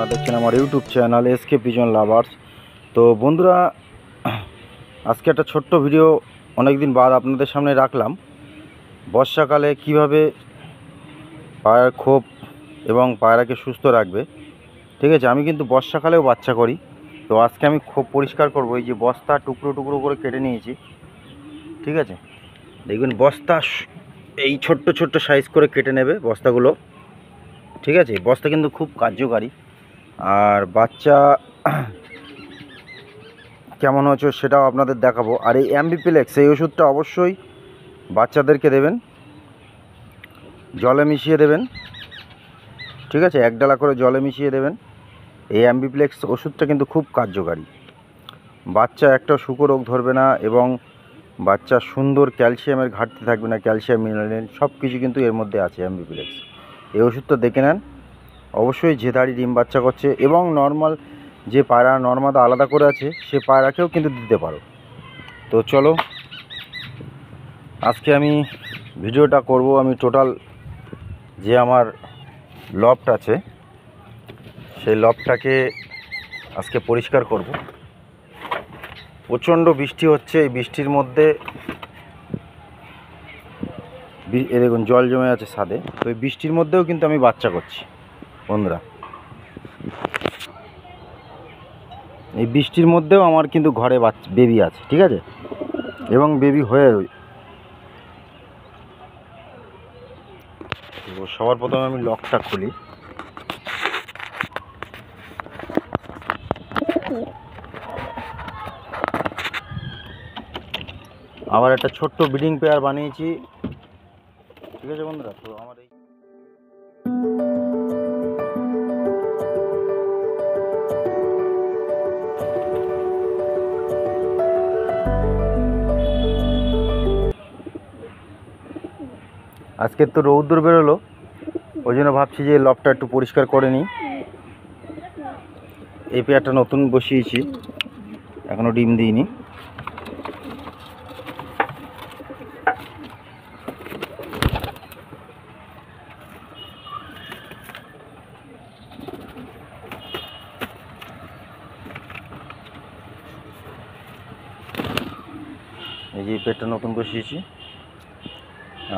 আপনারা দেখছেন আমার YouTube channel SK pigeon lovers. তো বন্ধুরা, আজকে একটা ছোট্ট ভিডিও অনেক দিন বাদ আপনাদের সামনে রাখলাম। বর্ষাকালে কিভাবে পায়রার খোপ এবং পায়রাকে সুস্থ রাখবে। ঠিক আছে, আমি কিন্তু বর্ষাকালেও বাচ্চা করি। তো আজকে আমি খোপ পরিষ্কার করব। এই যে বস্তা টুকরো টুকরো করে কেটে নিয়েছি। ঠিক আছে, দেখবেন বস্তা এই ছোট্ট ছোট্ট সাইজ করে কেটে নেবে বস্তাগুলো। ঠিক আছে, বস্তা কিন্তু খুব কার্যকারী। আর বাচ্চা কেমন হচ্ছে সেটাও আপনাদের দেখাবো। আর এই অ্যাম্বিপ্লেক্স এই ওষুধটা অবশ্যই বাচ্চাদেরকে দেবেন, জলে মিশিয়ে দেবেন। ঠিক আছে, 1 ডালা করে জলে মিশিয়ে দেবেন। এই অ্যাম্বিপ্লেক্স ওষুধটা কিন্তু খুব কার্যকারী। বাচ্চা একটা শুকর রোগ ধরবে না এবং বাচ্চা সুন্দর ক্যালসিয়ামের ঘাটতি থাকবে না। ক্যালসিয়াম, মিনারেল সব কিছু কিন্তু এর মধ্যে আছে অ্যাম্বিপ্লেক্স। এই ওষুধটা দেখে নেন। অবশ্যই যে দাঁড়ি ডিম বাচ্চা করছে এবং নর্মাল যে পায়রা নর্মাদা আলাদা করে আছে সে পায়রাকেও কিন্তু দিতে পারো। তো চলো, আজকে আমি ভিডিওটা করব। আমি টোটাল যে আমার লফট আছে সেই লফটটাকে আজকে পরিষ্কার করব। প্রচণ্ড বৃষ্টি হচ্ছে। এই বৃষ্টির মধ্যে দেখুন জল জমে আছে ছাদে। তো এই বৃষ্টির মধ্যেও কিন্তু আমি বাচ্চা করছি বন্ধুরা। এই বৃষ্টির মধ্যেও আমার কিন্তু ঘরে বেবি আছে। ঠিক আছে, এবং বেবি হয়ে সবার প্রথমে আমি লকটা খুলি। আবার একটা ছোট্ট ব্রিডিং পেয়ার বানিয়েছি। ঠিক আছে বন্ধুরা, তো আমার এই আজকে তো রৌদ্র বেরোলো, ওই জন্য ভাবছি যে লফটটা একটু পরিষ্কার করে নিই। এই পেয়ারটা নতুন বসিয়েছি, এখনও ডিম দিইনি। এই যে পেয়ারটা নতুন বসিয়েছি।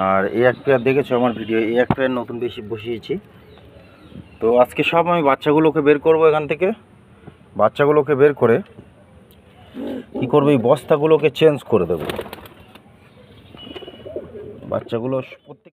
আর এই এক পেয়ার দেখেছো আমার ভিডিও, এই এক পেয়ার নতুন বেশি বসিয়েছি। তো আজকে সব আমি বাচ্চাগুলোকে বের করব এখান থেকে। বাচ্চাগুলোকে বের করে কী করবো, এই বস্তাগুলোকে চেঞ্জ করে দেবো। বাচ্চাগুলো প্রত্যেক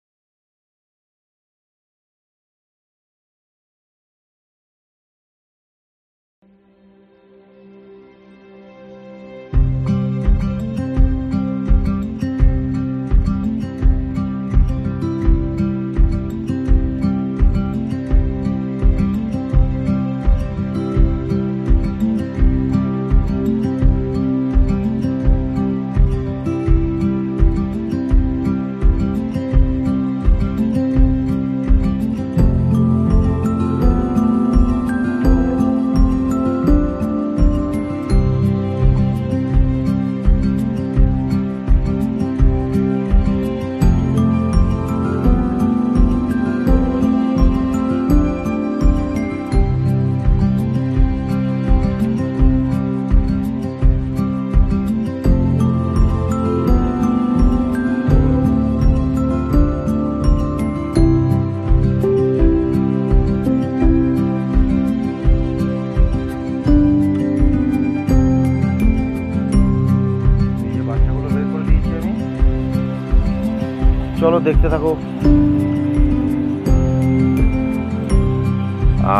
চলো দেখতে থাকো।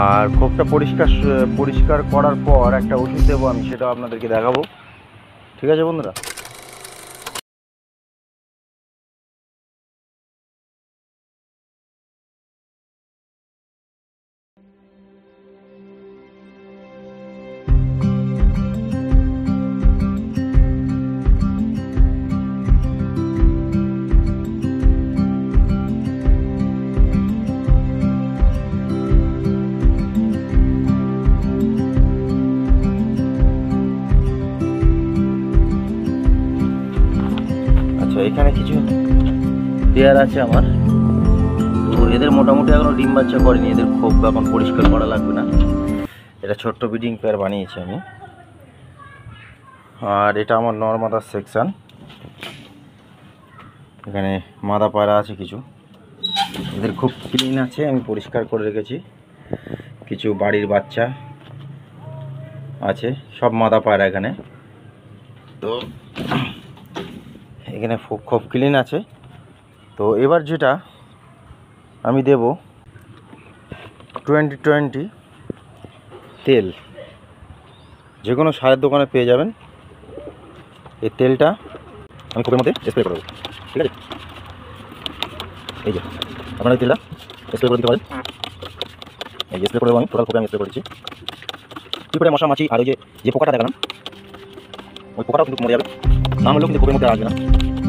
আর খোপটা পরিষ্কার করার পর একটা ওষুধ দেবো আমি, সেটাও আপনাদেরকে দেখাবো। ঠিক আছে বন্ধুরা। এখানে কিছু পেয়ার আছে আমার। তো এদের মোটামুটি এখনো ডিম বাচ্চা করেনি, এদের খোপ এখন পরিষ্কার করা লাগবে না। এটা ছোট্ট ব্রিডিং পেয়ার বানিয়েছি আমি। আর এটা আমার নর্মাদার সেকশন। এখানে মাদা পায়রা আছে কিছু, এদের খুব ক্লিন আছে, আমি পরিষ্কার করে রেখেছি। কিছু বাড়ির বাচ্চা আছে, সব মাদা পায়রা এখানে। তো এখানে খুব ক্লিন আছে। তো এবার যেটা আমি দেব 2020 তেল, যে কোনো সারের দোকানে পেয়ে যাবেন। এই তেলটা আমি খোপের মধ্যে স্প্রে করে দেবো, ঠিক আছে? এই যে আপনারা তেলটা স্প্রে করে দিতে পারেন। এই যে স্প্রে করে দেবো আমি, টোটাল খোপে আমি স্প্রে করেছি। কী করে মশা মাছি আর ওই যে পোকাটা দেখালাম, ওই পোকাটাও কিন্তু মরে যাবে, না হলেও কিন্তু খোপের মধ্যে আসবে না,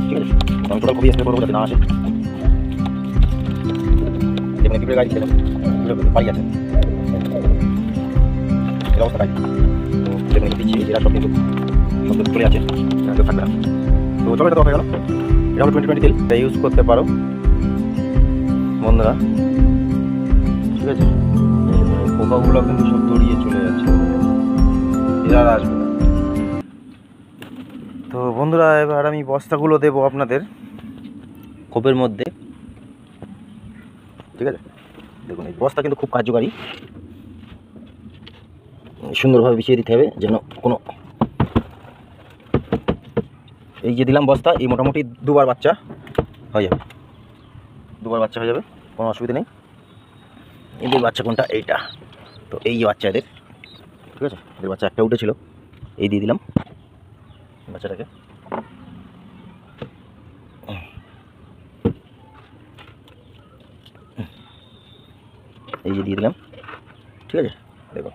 ঠিক আছে? আমি টোটাল খোপে স্প্রে করবো যাতে না আসে। এখানে পিঁপড়ে গাছ ছিল, বাড়ি আছে, এর অবস্থা গাছ। তো দেখুন পিছিয়ে এরা সব কিন্তু চলে আছে, কেউ থাকবে না। তো চলো, এটা তো হয়ে গেল। এটা হলো 2020 তেল, এটা ইউজ করতে পারো বন্ধুরা, ঠিক আছে? পোকাগুলো কিন্তু সব দড়িয়ে চলে যাচ্ছে, এরা আর আসবে না। তো বন্ধুরা এবার আমি বস্তাগুলো দেবো আপনাদের খোপের মধ্যে, ঠিক আছে? দেখুন এই বস্তা কিন্তু খুব কার্যকারী, সুন্দরভাবে বিছিয়ে দিতে হবে যেন কোনো, এই যে দিলাম বস্তা, এই মোটামুটি দুবার বাচ্চা হয়ে যাবে, দুবার বাচ্চা হয়ে যাবে, কোনো অসুবিধা নেই। এদের বাচ্চা কোনটা? এইটা। তো এই যে বাচ্চা এদের, ঠিক আছে? এদের বাচ্চা একটা উঠেছিল, এই দিয়ে দিলাম বাচ্চাটাকে। এই যে দিয়ে দিলাম, ঠিক আছে? দেখুন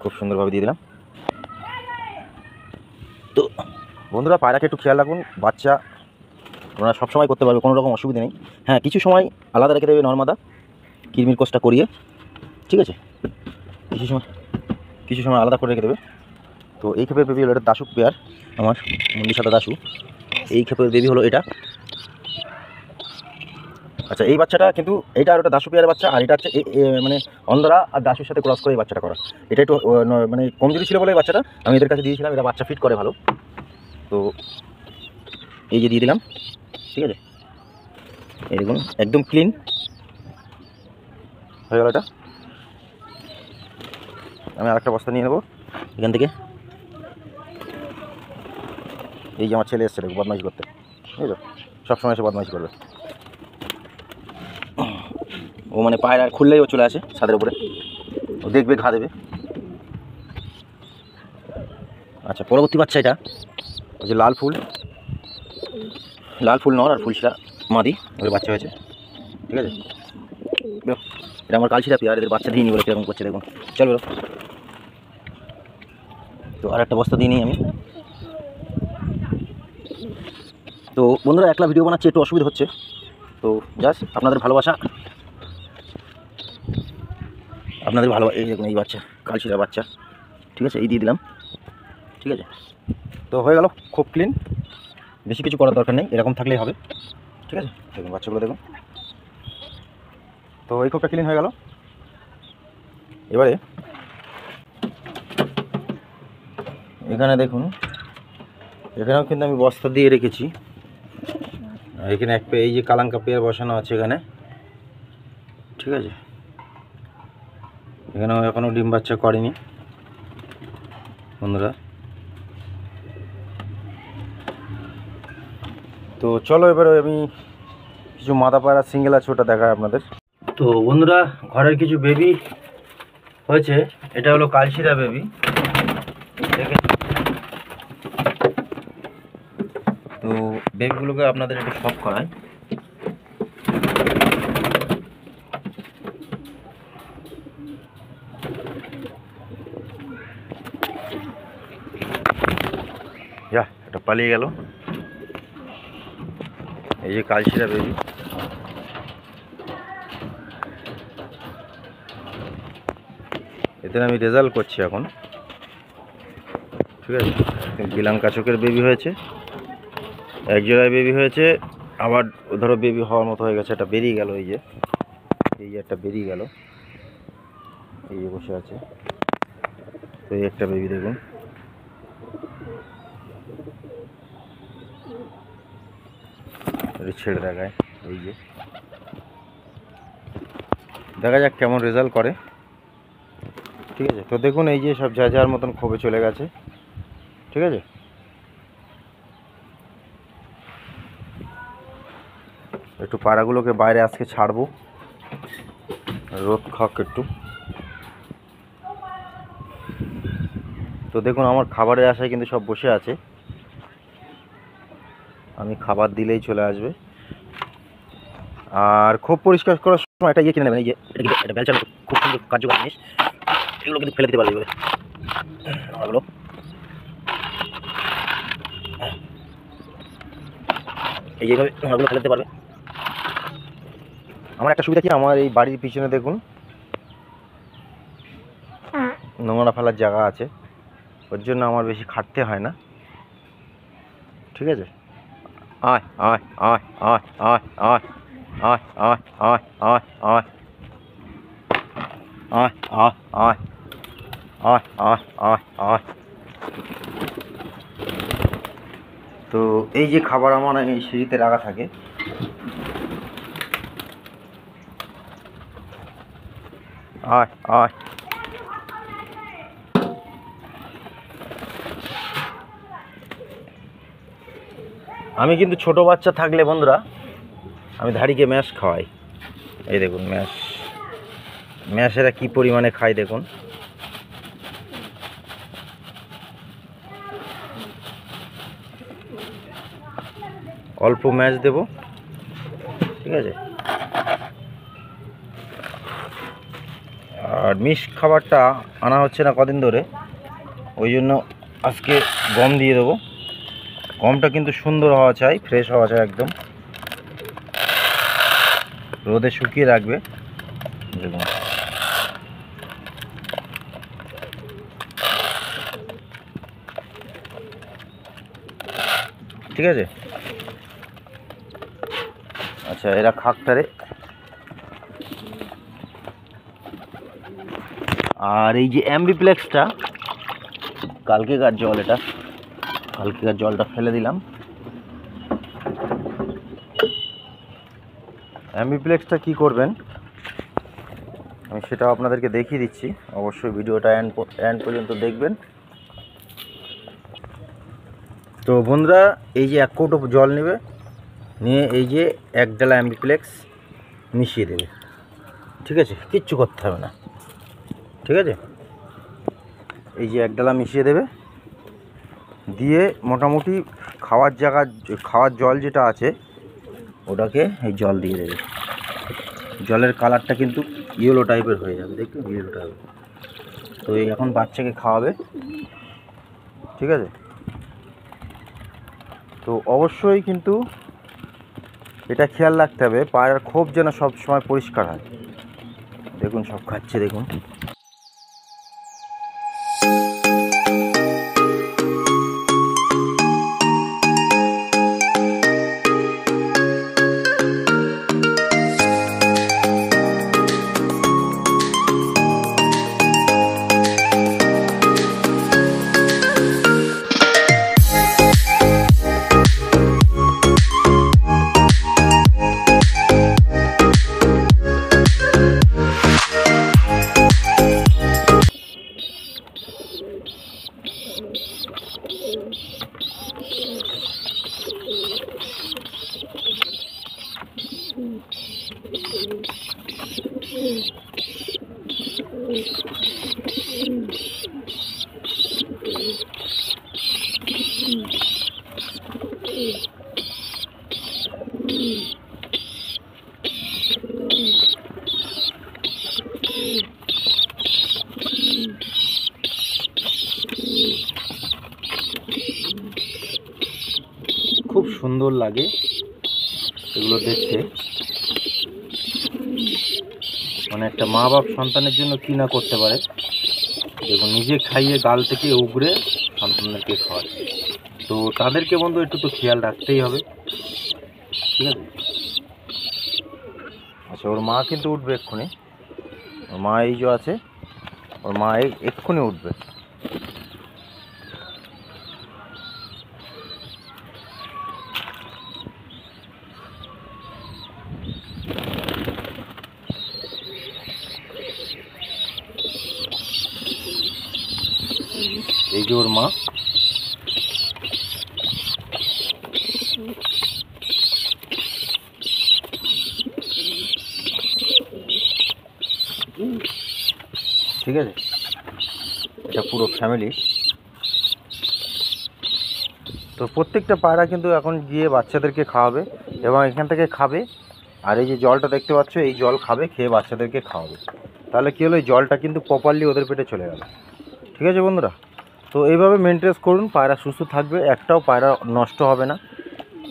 খুব সুন্দরভাবে দিয়ে দিলাম। তো বন্ধুরা পায়রাকে একটু খেয়াল রাখুন, বাচ্চা আপনারা সবসময় করতে পারবে, কোনো রকম অসুবিধা নেই। হ্যাঁ, কিছু সময় আলাদা রেখে দেবে নর্মাদা কিরমির কোষটা করিয়ে, ঠিক আছে? কিছু সময় আলাদা করে রেখে দেবে। তো এই ক্ষেপের বেবি হলো এটা দাসু পেয়ার, আমার মন্দির সাথে দাসু। এই ক্ষেপের বেবি হলো এটা। আচ্ছা, এই বাচ্চাটা কিন্তু এটা আর ওটা দাসু পেয়ারের বাচ্চা, আর এটা হচ্ছে মানে অন্ধরা আর দাসুর সাথে ক্রস করে এই বাচ্চাটা করা। এটা একটু মানে কমজোরি ছিল বলে এই বাচ্চাটা আমি এদের কাছে দিয়েছিলাম, এটা বাচ্চা ফিট করে ভালো। তো এই যে দিয়ে দিলাম, ঠিক আছে? এই দেখুন একদম ক্লিন হয়ে গেল এটা। আমি আরেকটা বস্তা নিয়ে নেবো এখান থেকে। এই যে আমার ছেলে এসছে দেখো বদমাইশি করতে, বুঝলো? সবসময় এসে বদমাইশি করবে ও, মানে পায়রা খুললেই ও চলে আসে ছাদের উপরে, ও দেখবে ঘা দেবে। আচ্ছা, পরবর্তী বাচ্চা এটা ওই যে লাল ফুল নর আর ফুলশিরা মাদি, ওদের বাচ্চা হয়েছে, ঠিক আছে? এটা আমার কালশিরা পেয়ার, এদের বাচ্চা দিইনি বলে কীরকম করছে দেখুন। চলো তো আর একটা বস্তা দিয়ে নিই আমি। তো বন্ধুরা একলা ভিডিও বানাচ্ছি, একটু অসুবিধা হচ্ছে, তো জাস্ট আপনাদের ভালোবাসা, আপনাদের ভালো। এই দেখুন এই বাচ্চা কালশিরা বাচ্চা, ঠিক আছে? এই দিয়ে দিলাম, ঠিক আছে? তো হয়ে গেল খুব ক্লিন, বেশি কিছু করার দরকার নেই, এরকম থাকলেই হবে, ঠিক আছে? দেখুন বাচ্চাগুলো দেখুন। তো এই খোপটা ক্লিন হয়ে গেল। এবারে এখানে দেখুন, এখানেও কিন্তু আমি বস্তা দিয়ে রেখেছি। আর এখানে এই যে কালাঙ্কা পেয়ার বসানো আছে এখানে, ঠিক আছে? এখানেও এখনও ডিম বাচ্চা করেনি বন্ধুরা। তো চলো এবারে আমি কিছু মাদা পায়রা সিঙ্গেল আছে ওটা দেখায় আপনাদের। তো বন্ধুরা ঘরের কিছু বেবি হয়েছে, এটা হলো কালশিরা বেবি, তো বেবিগুলোকে আপনাদের একটু শক করায়। যা এটা পালিয়ে গেল, এই যে কালশিরা বেবি। এদের আমি রেজাল্ট করছি এখন, ঠিক আছে? গিলাঙ্কা চোখের বেবি হয়েছে, এক জোড়ায় বেবি হয়েছে, আবার ধরো বেবি হওয়ার মতো হয়ে গেছে, একটা বেরিয়ে গেল, এই যে একটা বেরিয়ে গেল, এই যে বসে আছে, তো এই একটা বেবি দেখুন, ছেড়ে দেখায়। এই যে দেখা যাক কেমন রেজাল্ট করে। ঠিক আছে, তো দেখুন এই যে সব যার মতন খোপে চলে গেছে। ঠিক আছে, একটু পাড়াগুলোকে বাইরে আজকে ছাড়বো, রোদ খাক একটু। তো দেখুন আমার খাবারের আশায় কিন্তু সব বসে আছে, আমি খাবার দিলেই চলে আসবে। আর খুব পরিষ্কার করার সময় এটা কিনে নেবেন, এই যে এটা বেলচা, খুব সুন্দর কার্যকর জিনিস, এগুলো কিন্তু ফেলে দিতে পারবে এগুলো। এইভাবে নোংরাগুলো ফেলে দিতে পারবে। আমার একটা সুবিধা কি, আমার এই বাড়ির পিছনে দেখুন নোংরা ফেলার জায়গা আছে, ওর জন্য আমার বেশি খাটতে হয় না। ঠিক আছে, আয় আয় আয় আয় আয় আয় আয় আয় আয় আয় আয় আয় আয় আয় আয় আয় আয় আয়। তো এই যে খাবার আমার এই সিঁড়িতে রাখা থাকে, আয় আয়। আমি কিন্তু ছোট বাচ্চা থাকলে বন্ধুরা আমি ধাড়িকে ম্যাশ খাওয়াই। এই দেখুন ম্যাশেরা কি পরিমাণে খায় দেখুন। অল্প ম্যাশ দেব, ঠিক আছে। আর মিক্স খাবারটা আনা হচ্ছে না কদিন ধরে, ওই জন্য আজকে গম দিয়ে দেবো। গমটা কিন্তু সুন্দর হওয়া চাই, ফ্রেশ হওয়া চাই একদম, রোদে শুকিয়ে রাখবে। দেখুন ঠিক আছে। আচ্ছা এরা খাকটারে। আর এই যে অ্যাম্বিপ্লেক্সটা কালকেকার জল, এটা কালকেকার জলটা ফেলে দিলাম। অ্যাম্বিপ্লেক্সটা কি করবেন আমি সেটাও আপনাদেরকে দেখিয়ে দিচ্ছি, অবশ্যই ভিডিওটা এন্ড পর্যন্ত দেখবেন। তো বন্ধুরা এই যে 1 কৌটো জল নেবে, নিয়ে এই যে 1 ডালা অ্যাম্বিপ্লেক্স মিশিয়ে দেবে। ঠিক আছে, কিচ্ছু করতে হবে না। ঠিক আছে, এই যে 1 ডালা মিশিয়ে দেবে, দিয়ে মোটামুটি খাওয়ার জল যেটা আছে ওটাকে এই জল দিয়ে দেবে। জলের কালারটা কিন্তু ইয়েলো টাইপের হয়ে যাবে, দেখুন ইয়েলো টাইপের। তো এই এখন বাচ্চাকে খাওয়াবে। ঠিক আছে, তো অবশ্যই কিন্তু এটা খেয়াল রাখতে হবে পায়ের খোপ যেন সব সময় পরিষ্কার হয়। দেখুন সব খাচ্ছে দেখুন। খুব সুন্দর লাগে এগুলো দেখতে, মানে একটা মা বাপ সন্তানের জন্য কি না করতে পারে। দেখুন নিজে খাইয়ে গাল থেকে উগড়ে সন্তানদেরকে খাওয়ায়। তো তাদেরকে বন্ধু একটু তো খেয়াল রাখতেই হবে। ঠিক আছে, আচ্ছা ওর মা কিন্তু উঠবে এক্ষুনি, ওর মা এই যে আছে, ওর মা এক্ষুনি উঠবে। যে ওর মা। ঠিক আছে, এটা পুরো ফ্যামিলি। তো প্রত্যেকটা পায়রা কিন্তু এখন গিয়ে বাচ্চাদেরকে খাওয়াবে এবং এখান থেকে খাবে। আর এই যে জলটা দেখতে পাচ্ছ, এই জল খাবে, খেয়ে বাচ্চাদেরকে খাওয়াবে। তাহলে কী হলো, এই জলটা কিন্তু প্রপারলি ওদের পেটে চলে গেল। ঠিক আছে বন্ধুরা, তো এইভাবে মেনটেন করুন, পায়রা সুস্থ থাকবে, একটাও পায়রা নষ্ট হবে না।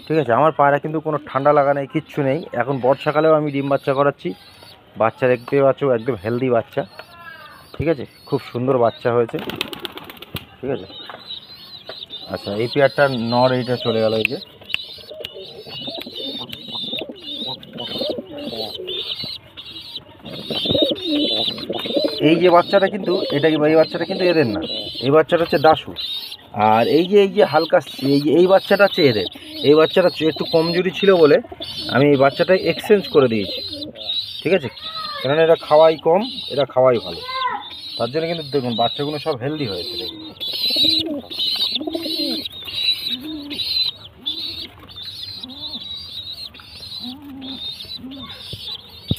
ঠিক আছে, আমার পায়রা কিন্তু কোনো ঠান্ডা লাগা নেই, কিচ্ছু নেই। এখন বর্ষাকালেও আমি ডিম বাচ্চা করাচ্ছি। বাচ্চা দেখতে পাচ্ছ, একদম হেলদি বাচ্চা। ঠিক আছে, খুব সুন্দর বাচ্চা হয়েছে। ঠিক আছে, আচ্ছা এই পেয়ারটা নর, এইটা চলে গেল। এই যে বাচ্চাটা কিন্তু এই বাচ্চাটা কিন্তু এদের না, এই বাচ্চাটা হচ্ছে দাসু। আর এই যে হালকা এই বাচ্চাটা হচ্ছে এদের। এই বাচ্চাটা একটু কমজোরি ছিল বলে আমি এই বাচ্চাটা এক্সচেঞ্জ করে দিয়েছি। ঠিক আছে, কারণ এরা খাওয়াই কম, এরা খাওয়াই ভালো, তার জন্য কিন্তু দেখুন বাচ্চাগুলো সব হেলদি হয়েছে। দেখুন,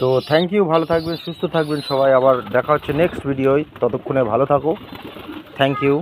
তো থ্যাংক ইউ, ভালো থাকবেন, সুস্থ থাকবেন সবাই। আবার দেখা হচ্ছে নেক্সট ভিডিওয়, ততক্ষণে ভালো থাকো। Thank you.